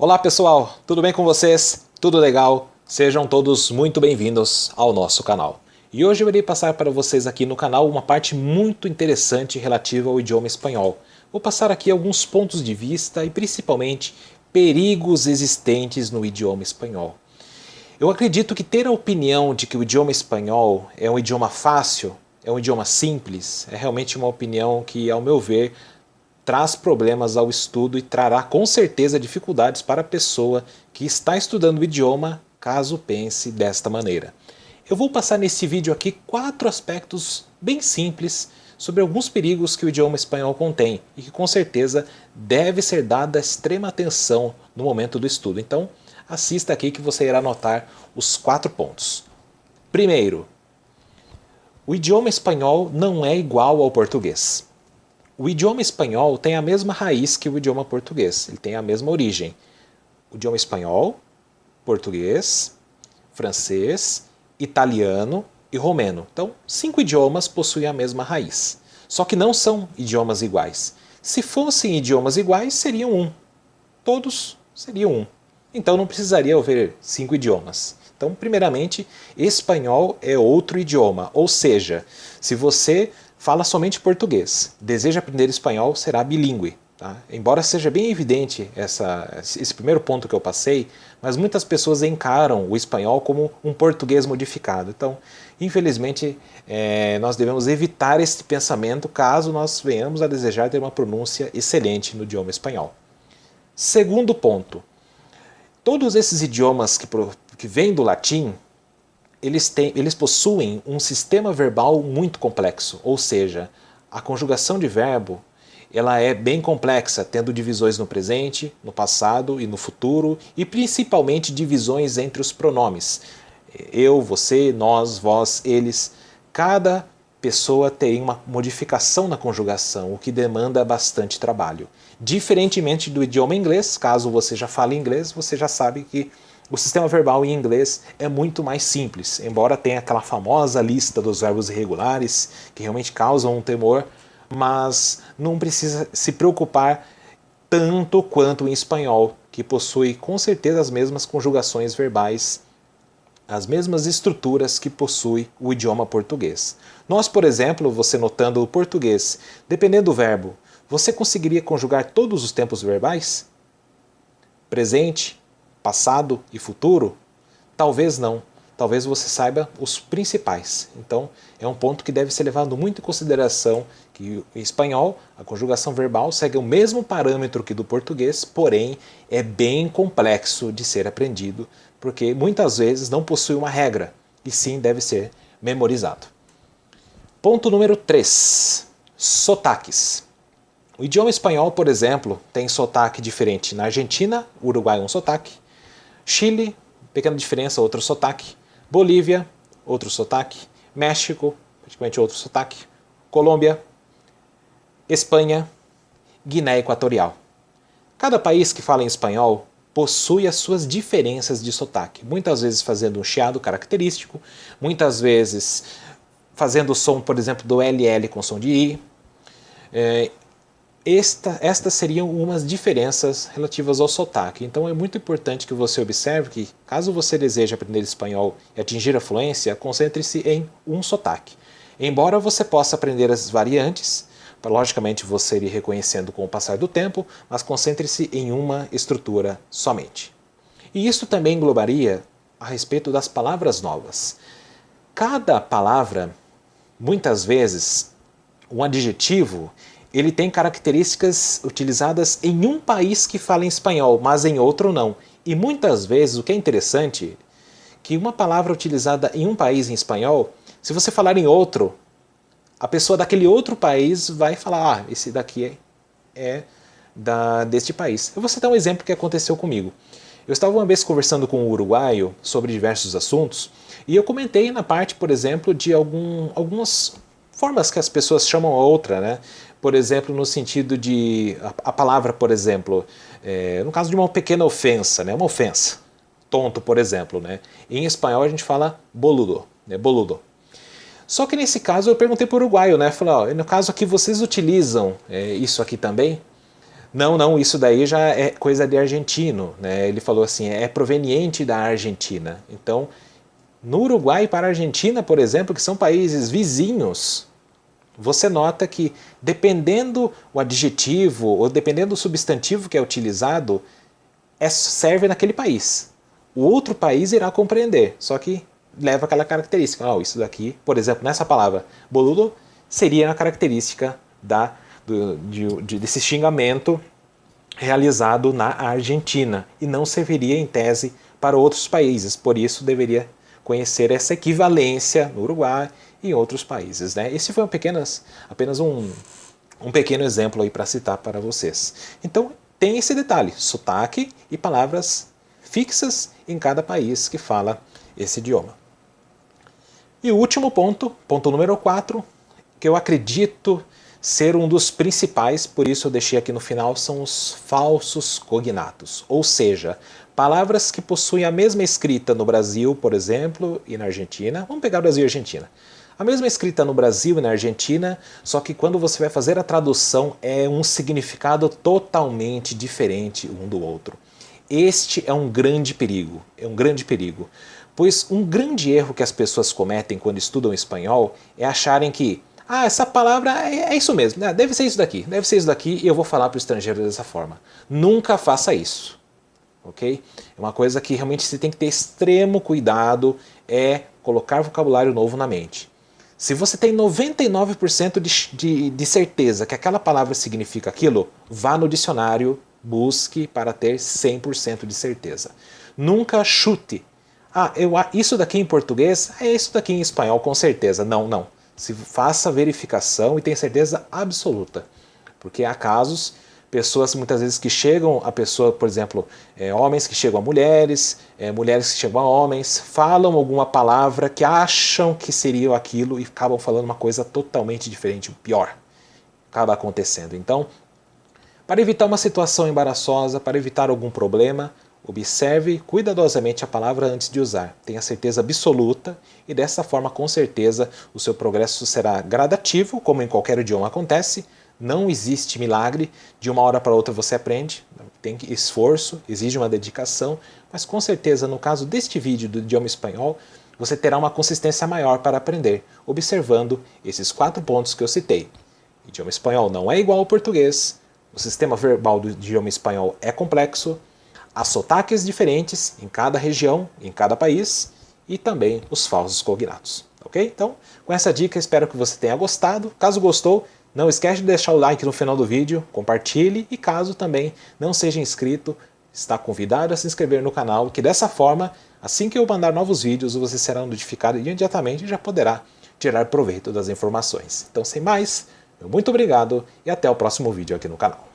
Olá pessoal, tudo bem com vocês? Tudo legal? Sejam todos muito bem-vindos ao nosso canal. E hoje eu irei passar para vocês aqui no canal uma parte muito interessante relativa ao idioma espanhol. Vou passar aqui alguns pontos de vista e principalmente perigos existentes no idioma espanhol. Eu acredito que ter a opinião de que o idioma espanhol é um idioma fácil, é um idioma simples, é realmente uma opinião que, ao meu ver, traz problemas ao estudo e trará com certeza dificuldades para a pessoa que está estudando o idioma, caso pense desta maneira. Eu vou passar nesse vídeo aqui 4 aspectos bem simples sobre alguns perigos que o idioma espanhol contém e que com certeza deve ser dada extrema atenção no momento do estudo. Então, assista aqui que você irá notar os 4 pontos. Primeiro, o idioma espanhol não é igual ao português. O idioma espanhol tem a mesma raiz que o idioma português, ele tem a mesma origem. O idioma espanhol, português, francês, italiano e romeno. Então, 5 idiomas possuem a mesma raiz. Só que não são idiomas iguais. Se fossem idiomas iguais, seriam um. Todos seriam um. Então não precisaria haver 5 idiomas. Então, primeiramente, espanhol é outro idioma. Ou seja, se você fala somente português, deseja aprender espanhol, será bilíngue. Tá? Embora seja bem evidente esse primeiro ponto que eu passei, mas muitas pessoas encaram o espanhol como um português modificado. Então, infelizmente, nós devemos evitar esse pensamento caso nós venhamos a desejar ter uma pronúncia excelente no idioma espanhol. Segundo ponto, todos esses idiomas que vêm do latim, eles possuem um sistema verbal muito complexo, ou seja, a conjugação de verbo ela é bem complexa, tendo divisões no presente, no passado e no futuro, e principalmente divisões entre os pronomes. Eu, você, nós, vós, eles. Cada pessoa tem uma modificação na conjugação, o que demanda bastante trabalho. Diferentemente do idioma inglês, caso você já fale inglês, você já sabe que o sistema verbal em inglês é muito mais simples, embora tenha aquela famosa lista dos verbos irregulares que realmente causam um temor, mas não precisa se preocupar tanto quanto em espanhol, que possui com certeza as mesmas conjugações verbais, as mesmas estruturas que possui o idioma português. Nós, por exemplo, você notando o português, dependendo do verbo, você conseguiria conjugar todos os tempos verbais? Presente, passado e futuro? Talvez não. Talvez você saiba os principais. Então, é um ponto que deve ser levado muito em consideração que em espanhol, a conjugação verbal segue o mesmo parâmetro que do português, porém é bem complexo de ser aprendido, porque muitas vezes não possui uma regra, e sim deve ser memorizado. Ponto número 3. Sotaques. O idioma espanhol, por exemplo, tem sotaque diferente na Argentina, Uruguai um sotaque, Chile, pequena diferença, outro sotaque, Bolívia, outro sotaque, México, praticamente outro sotaque, Colômbia, Espanha, Guiné Equatorial. Cada país que fala em espanhol possui as suas diferenças de sotaque, muitas vezes fazendo um chiado característico, muitas vezes fazendo o som, por exemplo, do LL com som de I. Estas seriam umas diferenças relativas ao sotaque. Então é muito importante que você observe que, caso você deseje aprender espanhol e atingir a fluência, concentre-se em um sotaque. Embora você possa aprender as variantes, logicamente você irá reconhecendo com o passar do tempo, mas concentre-se em uma estrutura somente. E isso também englobaria a respeito das palavras novas. Cada palavra, muitas vezes, um adjetivo, ele tem características utilizadas em um país que fala em espanhol, mas em outro não. E muitas vezes, o que é interessante, que uma palavra utilizada em um país em espanhol, se você falar em outro, a pessoa daquele outro país vai falar, esse daqui é deste país. Eu vou citar um exemplo que aconteceu comigo. Eu estava uma vez conversando com um uruguaio sobre diversos assuntos, e eu comentei na parte, por exemplo, de algumas formas que as pessoas chamam a outra, né? Por exemplo, no sentido de a palavra, por exemplo, no caso de uma pequena ofensa, né? Uma ofensa, tonto, por exemplo, né? Em espanhol a gente fala boludo, né? Boludo. Só que nesse caso eu perguntei para o uruguaio, né? Falei, ó, no caso aqui vocês utilizam isso aqui também? Não, não, isso daí já é coisa de argentino, né? Ele falou assim, é proveniente da Argentina. Então, no Uruguai para a Argentina, por exemplo, que são países vizinhos, você nota que dependendo o adjetivo ou dependendo do substantivo que é utilizado, serve naquele país. O outro país irá compreender, só que leva aquela característica. Oh, isso daqui, por exemplo, nessa palavra boludo, seria a característica desse xingamento realizado na Argentina e não serviria em tese para outros países. Por isso deveria conhecer essa equivalência no Uruguai e em outros países, né? Esse foi apenas um pequeno exemplo aí para citar para vocês. Então tem esse detalhe, sotaque e palavras fixas em cada país que fala esse idioma. E o último ponto número 4, que eu acredito ser um dos principais, por isso eu deixei aqui no final, são os falsos cognatos. Ou seja, palavras que possuem a mesma escrita no Brasil, por exemplo, e na Argentina. Vamos pegar Brasil e Argentina. A mesma escrita no Brasil e na Argentina, só que quando você vai fazer a tradução é um significado totalmente diferente um do outro. Este é um grande perigo, pois um grande erro que as pessoas cometem quando estudam espanhol é acharem que essa palavra é isso mesmo, né? Deve ser isso daqui e eu vou falar para o estrangeiro dessa forma. Nunca faça isso, ok? É uma coisa que realmente você tem que ter extremo cuidado, é colocar vocabulário novo na mente. Se você tem 99% de certeza que aquela palavra significa aquilo, vá no dicionário, busque para ter 100% de certeza. Nunca chute. Isso daqui em português é isso daqui em espanhol, com certeza. Não, não. Se faça a verificação e tenha certeza absoluta. Porque há casos, pessoas muitas vezes que chegam a pessoa, por exemplo, homens que chegam a mulheres, mulheres que chegam a homens, falam alguma palavra que acham que seria aquilo e acabam falando uma coisa totalmente diferente, o pior acaba acontecendo. Então, para evitar uma situação embaraçosa, para evitar algum problema, observe cuidadosamente a palavra antes de usar. Tenha certeza absoluta e dessa forma, com certeza, o seu progresso será gradativo, como em qualquer idioma acontece. Não existe milagre, de uma hora para outra você aprende, tem esforço, exige uma dedicação, mas com certeza no caso deste vídeo do idioma espanhol, você terá uma consistência maior para aprender, observando esses 4 pontos que eu citei. O idioma espanhol não é igual ao português, o sistema verbal do idioma espanhol é complexo, há sotaques diferentes em cada região, em cada país, e também os falsos cognatos. Ok? Então, com essa dica, espero que você tenha gostado. Caso gostou, não esquece de deixar o like no final do vídeo, compartilhe e caso também não seja inscrito, está convidado a se inscrever no canal, que dessa forma, assim que eu mandar novos vídeos, você será notificado imediatamente e já poderá tirar proveito das informações. Então, sem mais, muito obrigado e até o próximo vídeo aqui no canal.